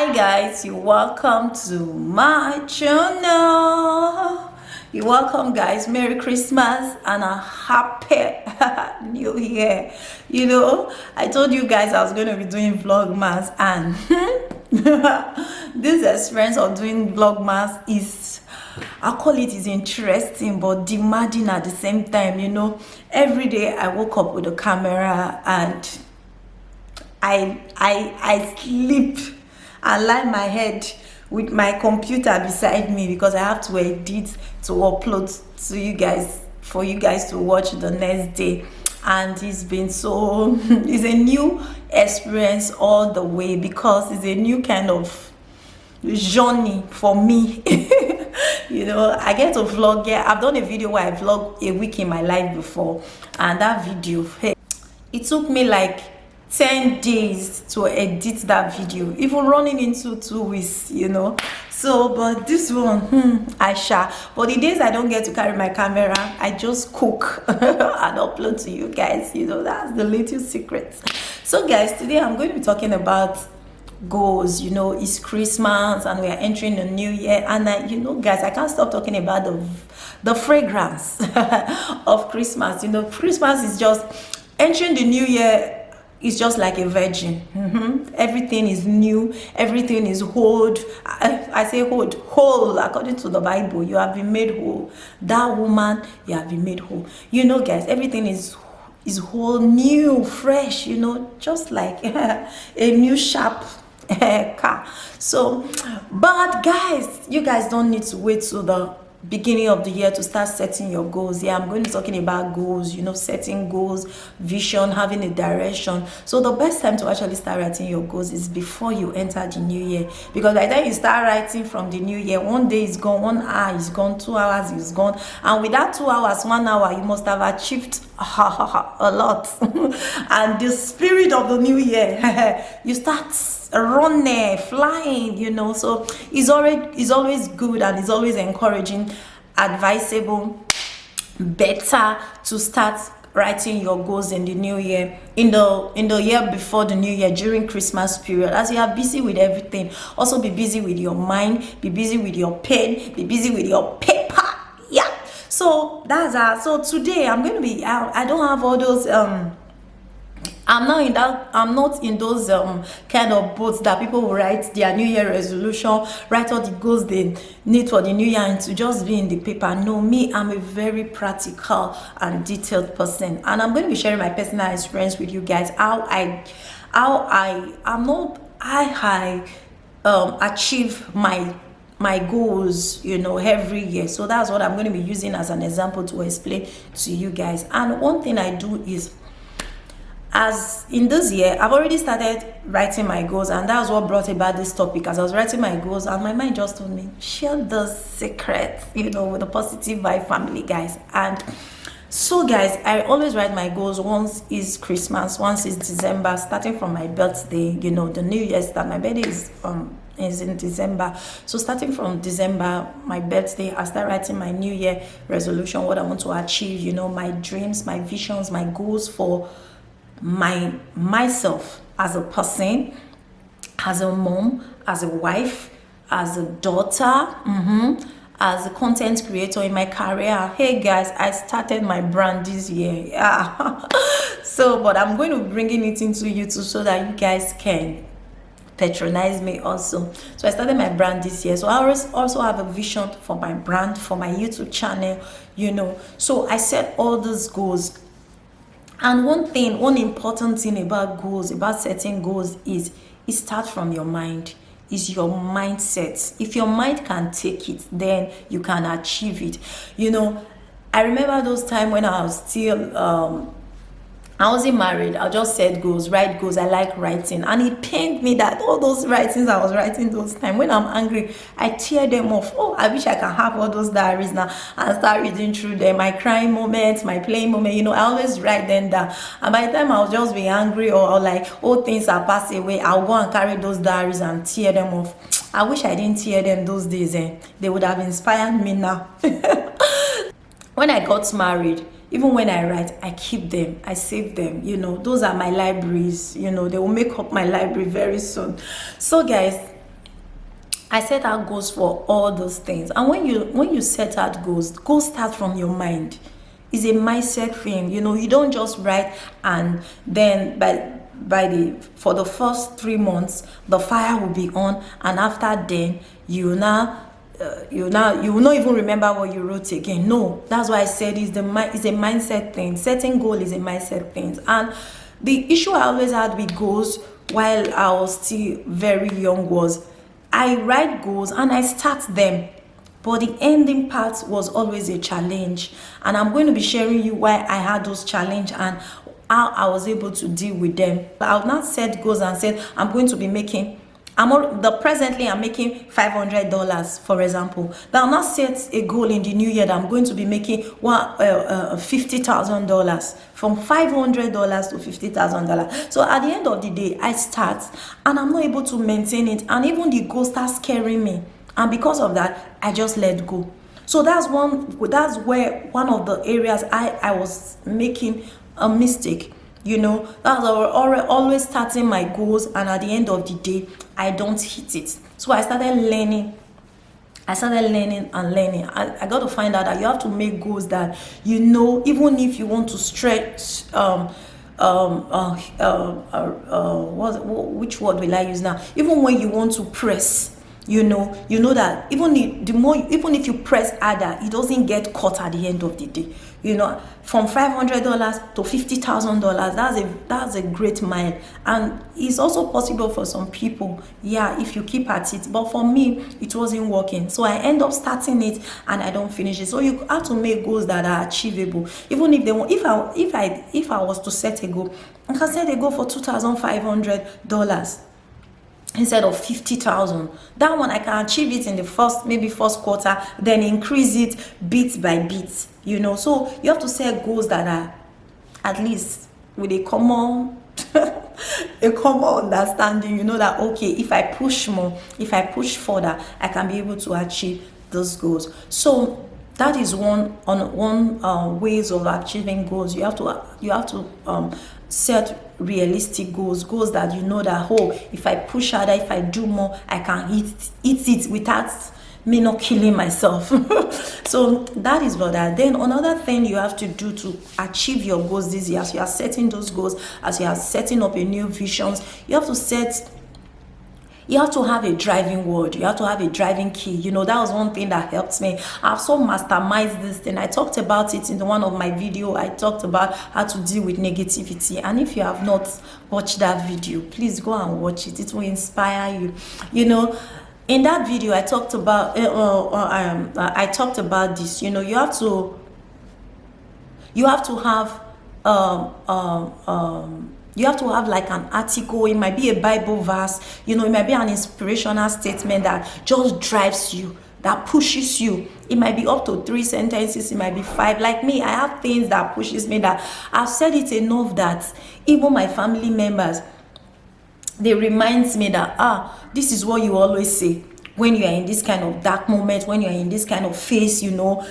Hi guys, you're welcome to my channel. You're welcome guys. Merry Christmas and a happy new year. I told you guys I was going to be doing vlogmas, and this experience of doing vlogmas is, I call it, is interesting but demanding at the same time. Every day I woke up with a camera and I sleep and lie my head with my computer beside me because I have to edit to upload to you guys for you guys to watch the next day. And it's been so it's a new experience all the way because it's a new kind of journey for me. I get to vlog. Yeah, I've done a video where I vlogged a week in my life before, and that video, hey, it took me like 10 days to edit that video, even running into 2 weeks. So but this one, I shall. But the days I don't get to carry my camera, I just cook and upload to you guys. That's the little secret. So guys, today I'm going to be talking about goals. It's Christmas and we are entering the new year, and guys, I can't stop talking about the fragrance of Christmas. Christmas is just entering the new year. It's just like a virgin. Everything is new, everything is whole. I say whole according to the Bible. You have been made whole. That woman, you have been made whole. Guys, everything is whole, new, fresh, just like a new sharp car. So, but guys, you guys don't need to wait till the beginning of the year to start setting your goals. I'm going to be talking about goals, setting goals, vision, having a direction. So the best time to actually start writing your goals is before you enter the new year, because by the time you start writing from the new year, 1 day is gone, 1 hour is gone, 2 hours is gone, and with that 2 hours, 1 hour, you must have achieved a lot. And the spirit of the new year, you start running, flying. So it's always good, and it's always encouraging, advisable, better to start writing your goals in the new year, in the year before the new year, during Christmas period. As you are busy with everything, also be busy with your mind, be busy with your pen, be busy with your paper. Yeah, so that's so today I'm going to be I don't have all those I'm not in those kind of boats that people will write their new year resolution, write all the goals they need for the new year, and to just be in the paper. No, me, I'm a very practical and detailed person, and I'm going to be sharing my personal experience with you guys, how I achieve my goals, every year. So that's what I'm going to be using as an example to explain to you guys. And one thing I do is, as in this year, I've already started writing my goals, and that's what brought about this topic. As I was writing my goals, and my mind just told me, share the secret, with the positive vibe family, guys. And so guys, I always write my goals. Once is Christmas, once is December, starting from my birthday. The new year start. My birthday is in December, so starting from December, my birthday, I start writing my new year resolution, what I want to achieve, my dreams, my visions, my goals for myself as a person, as a mom, as a wife, as a daughter, as a content creator in my career. Hey guys, I started my brand this year. Yeah. So but I'm going to be bringing it into YouTube so that you guys can patronize me also. So I started my brand this year, so I also have a vision for my brand, for my YouTube channel. So I set all these goals. And one important thing about goals, about setting goals, is it starts from your mind. Is your mindset. If your mind can take it, then you can achieve it. I remember those times when I was still I wasn't married. I just set goals, write goals. I like writing, and it pained me that all those writings I was writing those times, when I'm angry, I tear them off. Oh, I wish I can have all those diaries now and start reading through them. My crying moments, my playing moment. I always write them down. And by the time I'll just be angry or like, oh, things are passing away, I'll go and carry those diaries and tear them off. I wish I didn't tear them those days. They would have inspired me now. When I got married, even when I write, I keep them, I save them. Those are my libraries. They will make up my library very soon. So guys, I set out goals for all those things. And when you set out goals start from your mind. It's a mindset thing. You don't just write and then by the for the first 3 months the fire will be on, and after then you will not even remember what you wrote again. No, that's why I said it's a mindset thing. Setting goal is a mindset thing. And the issue I always had with goals while I was still very young was I write goals and I start them, but the ending part was always a challenge. And I'm going to be sharing you why I had those challenge and how I was able to deal with them. I would not set goals and said I'm going to be making presently I'm making $500, for example. Now, I'll not set a goal in the new year that I'm going to be making $50,000, from $500 to $50,000. So at the end of the day, I start and I'm not able to maintain it, and even the goal starts scaring me, and because of that, I just let go. So that's where one of the areas I was making a mistake. That's always starting my goals, and at the end of the day, I don't hit it. So I started learning and learning. I got to find out that you have to make goals that even if you want to stretch which word will I use now? Even when you want to press, that even if you press harder, it doesn't get cut at the end of the day. From $500 to $50,000, that's a great mile, and it's also possible for some people, if you keep at it. But for me, it wasn't working, so I end up starting it and I don't finish it. So you have to make goals that are achievable. Even if if I was to set a goal, I can set a goal for $2,500 instead of 50,000. That one I can achieve it in the first quarter, then increase it bit by bit. So you have to set goals that are at least with a common understanding. That okay, if I push more, if I push further, I can be able to achieve those goals. So that is one ways of achieving goals. You have to set realistic goals that that if I push harder, if I do more, I can hit it without me not killing myself. So that is what that. Then another thing you have to do to achieve your goals this year, as you are setting those goals, as you are setting up your new visions, you have to have a driving word. You have to have a driving key. That was one thing that helped me. I've so mastermized this thing. I talked about it in one of my video. I talked about how to deal with negativity. And if you have not watched that video, please go and watch it. It will inspire you. In that video, I talked about this. You have to have like an article. It might be a Bible verse, it might be an inspirational statement that just drives you, that pushes you. It might be up to 3 sentences, it might be 5. Like me, I have things that pushes me, that I've said it enough that even my family members, they remind me that this is what you always say when you are in this kind of dark moment, when you are in this kind of phase. I will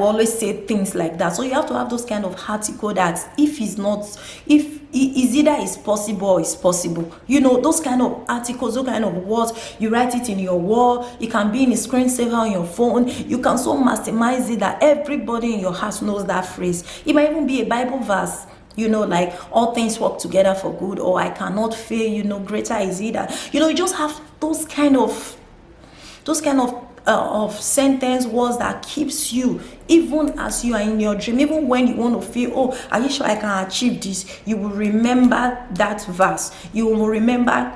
always say things like that. So you have to have those kind of article that if it's either it's possible or it's possible. Those kind of articles, those kind of words, you write it in your wall. It can be in a screensaver on your phone. You can so maximize it that everybody in your house knows that phrase. It might even be a Bible verse. Like all things work together for good, or I cannot fail, greater is he that. You just have those kind of sentence words that keeps you, even as you are in your dream, even when you want to feel, are you sure I can achieve this? You will remember that verse. You will remember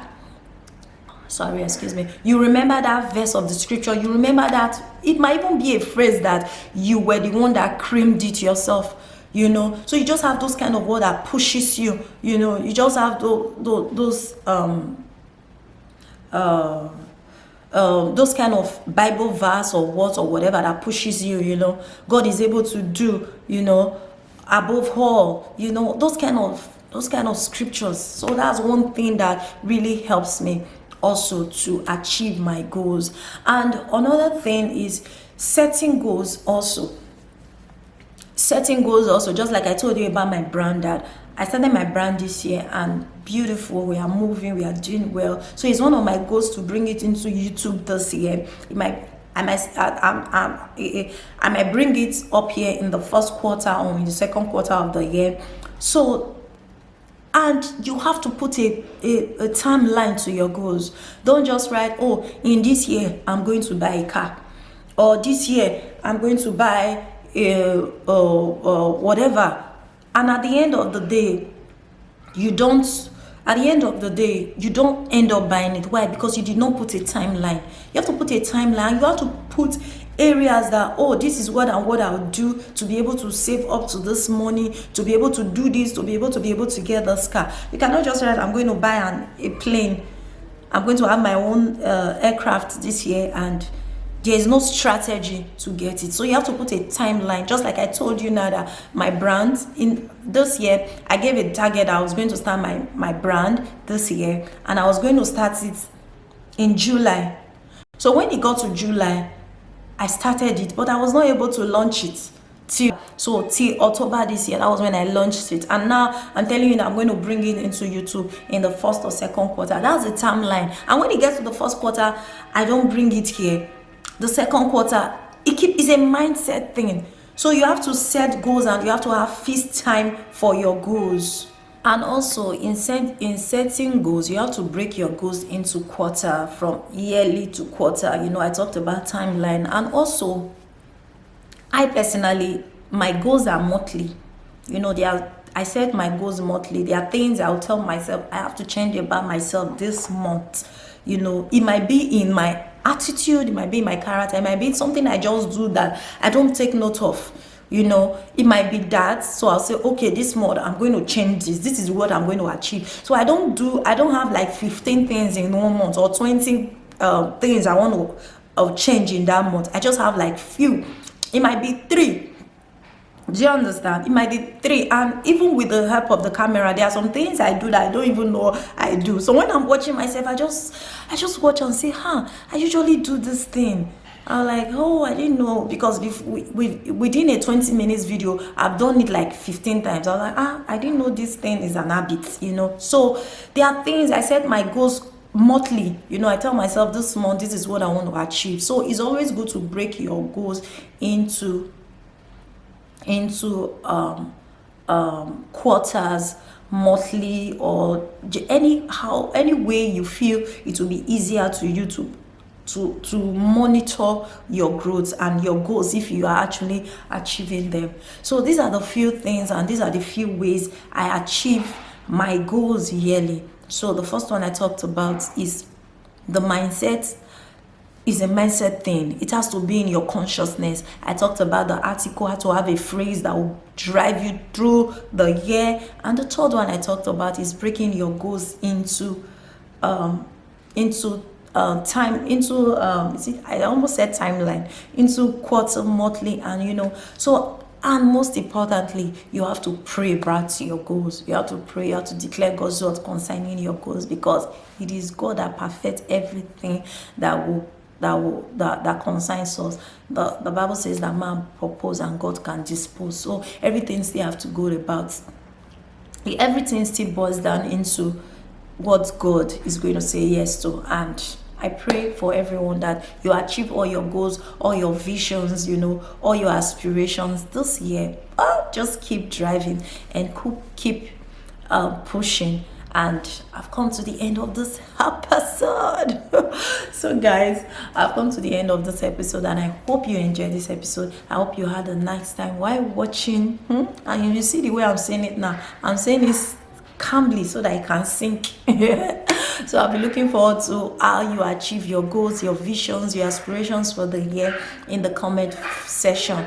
you remember that verse of the scripture. You remember that it might even be a phrase that you were the one that creamed it yourself. So you just have those kind of word that pushes you. You just have those kind of Bible verse or words or whatever that pushes you. God is able to do, above all, those kind of scriptures. So that's one thing that really helps me also to achieve my goals. And another thing is setting goals also, just like I told you about my brand, that I started my brand this year, and beautiful, we are moving, we are doing well. So it's one of my goals to bring it into YouTube this year. I might bring it up here in the first quarter or in the second quarter of the year. So, and you have to put a timeline to your goals. Don't just write, oh, in this year I'm going to buy a car, or this year I'm going to buy whatever, and at the end of the day you don't end up buying it. Why? Because you did not put a timeline. You have to put a timeline. You have to put areas that, oh, this is what I'll do to be able to save up to this money, to be able to do this, to be able to get this car. You cannot just write, I'm going to buy a plane, I'm going to have my own aircraft this year, and there is no strategy to get it. So you have to put a timeline. Just like I told you now that my brand, in this year I gave a target. I was going to start my brand this year, and I was going to start it in July. So when it got to July, I started it, but I was not able to launch it till October this year. That was when I launched it, and now I'm telling you that I'm going to bring it into YouTube in the first or second quarter. That's the timeline. And when it gets to the first quarter, I don't bring it here. The second quarter, it's a mindset thing. So you have to set goals, and you have to have fixed time for your goals. And also in setting goals, you have to break your goals into quarter, from yearly to quarter. I talked about timeline. And also, I personally, my goals are monthly. I set my goals monthly. There are things I'll tell myself I have to change about myself this month. It might be in my attitude, it might be in my character, it might be something I just do that I don't take note of. It might be that. So I'll say, okay, this month I'm going to change this is what I'm going to achieve. So I don't have like 15 things in 1 month, or 20 things I want to change in that month. I just have like few. It might be 3. Do you understand? It might be 3. And even with the help of the camera, there are some things I do that I don't even know I do. So when I'm watching myself, I just watch and say, I usually do this thing. I'm like, oh, I didn't know, because within a 20 minutes video, I've done it like 15 times. I was like, I didn't know this thing is an habit, So there are things, I set my goals monthly. I tell myself, this month, this is what I want to achieve. So it's always good to break your goals into quarters, monthly, or any way you feel it will be easier to you to monitor your growth and your goals, if you are actually achieving them. So these are the few things, and these are the few ways I achieve my goals yearly. So the first one I talked about is the mindset. Is a mindset thing. It has to be in your consciousness. I talked about the article, how to have a phrase that will drive you through the year. And the third one I talked about is breaking your goals into time, I almost said timeline, into quarter, monthly, and so. And most importantly, you have to pray about your goals. You have to pray, you have to declare God's word concerning your goals, because it is God that perfects everything that concerns us. The Bible says that man propose and God can dispose. So everything still have to go about. Everything still boils down into what God is going to say yes to. And I pray for everyone that you achieve all your goals, all your visions, all your aspirations this year. Just keep driving and keep pushing. And I've come to the end of this episode. So guys, I've come to the end of this episode, and I hope you enjoyed this episode. I hope you had a nice time while watching. And you see the way I'm saying it now, I'm saying this calmly so that I can sink. So I'll be looking forward to how you achieve your goals, your visions, your aspirations for the year in the comment section.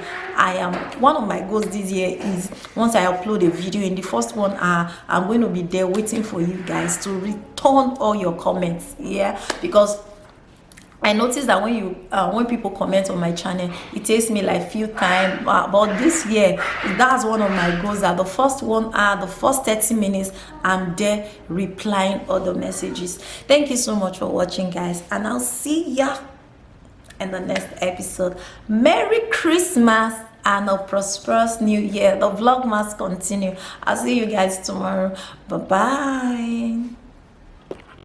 One of my goals this year is, once I upload a video, in the first one, I'm going to be there waiting for you guys to return all your comments. Because I noticed that when people comment on my channel, it takes me like few time. But this year, that's one of my goals. That the first 30 minutes, I'm there replying all the messages. Thank you so much for watching, guys, and I'll see ya in the next episode. Merry Christmas and a prosperous new year. The vlog must continue. I'll see you guys tomorrow. Bye bye.